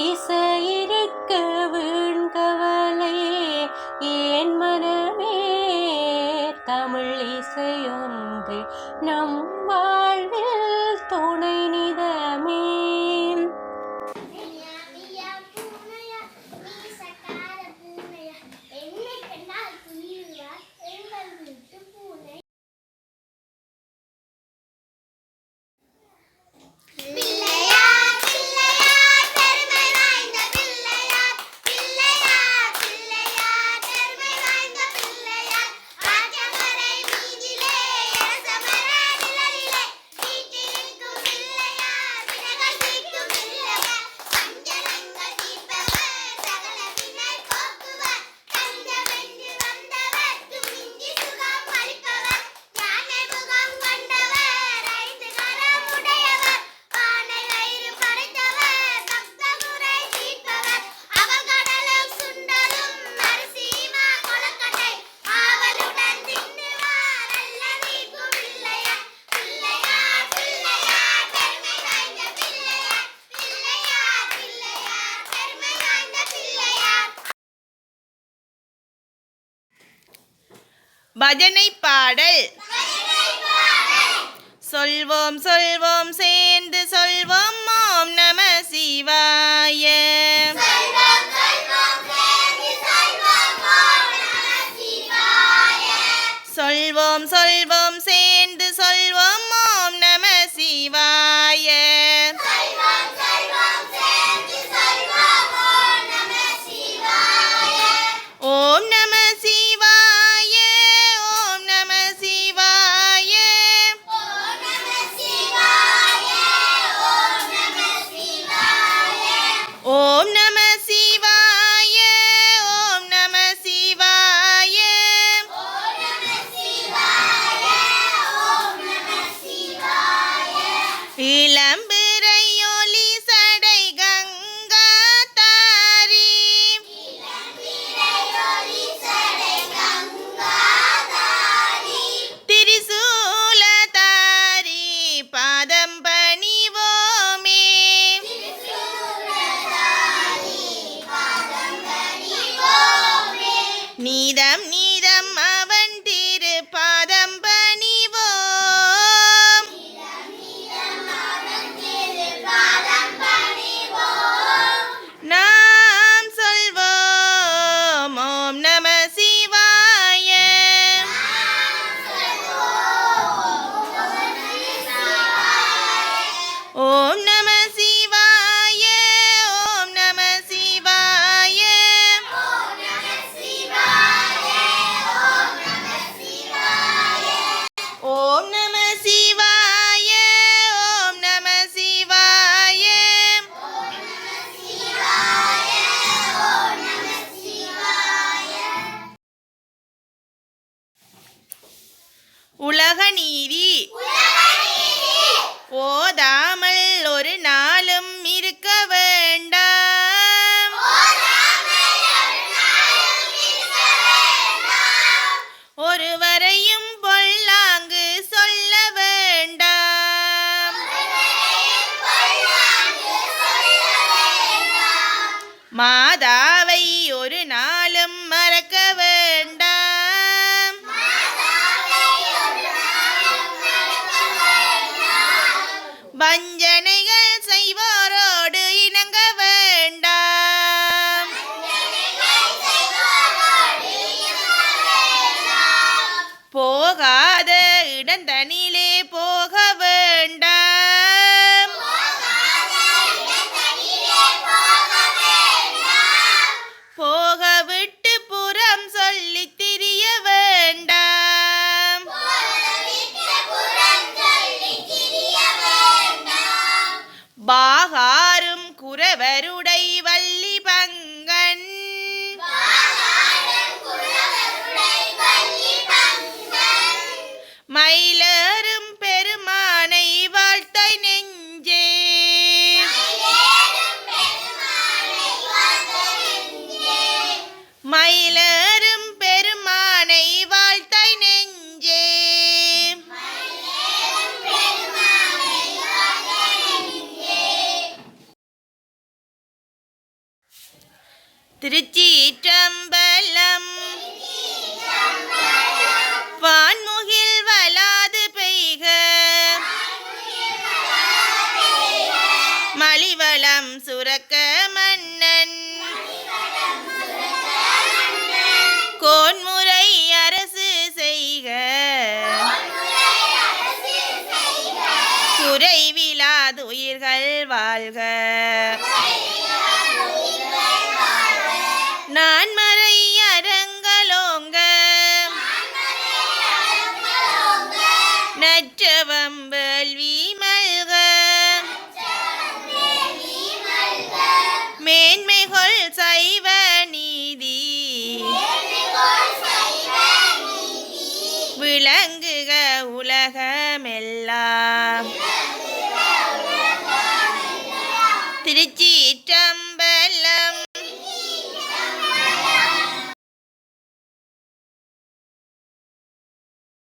இசையிருக்க வீண்கவலை ஏன் மனமே, தமிழ் இசையொன்று நம் வாழ்வில் துணை நிதமே. பஜனை பாடல். சொல்வோம் சொல்வோம் சேர்ந்து சொல்வோம் ஓம் நம சிவாய. சொல்வோம் சொல்வோம் சேர்ந்து சொல்வோம் ஓம் நம சிவாய. ஓம் நம சிவாய, ஓம் நம சிவாய. ஓம் நம சிவாய, ஓம் நம சிவாய. இளம்பிறை ஒளி சடை கங்கா தாரி, திரிசூலதாரி பாதம் பணிவோமே. நீதம் நீதம் அவன் திரு பாதம் பணிவோம். நாம் சொல்வோம் ஓம் நம சிவாய. ஓம் நம சிவாய, ஓம் நம சிவாய. ஓம் நம சிவாய, ஓம் நம சிவாய. உலக நீதி. ஓதாமல் ஒரு நாளும் இருக்க வேண்டாம். ஒருவரையும் பொல்லாங்கு சொல்ல வேண்டாம். மாதாவை ஒரு நாளும் மறக்க வேண்டாம். வஞ்சனைகள் செய்வோரோடு இணங்க வேண்டாம். போகாத இடந்தனிலே போக வேண்டாம். போக விட்டு புறம் சொல்லித் திரிய வேண்டாம். பாகாரும் குரவருடை வள்ளி பங்கன், திருச்சீற்றம்பலம். வான்முகில் வலாது பெய்க மலிவளம் சுரக்க மன்னன் கோன்முறை அரசு செய்க குறைவிலாதுயிர்கள் வாழ்க. நான்மறை அரங்கலோங்க நற்றவம் வேள்வி மல்க மேன்மைகொள் சைவ நீதி விளங்குக உலகமெல்லாம். திருச்சீற்றம்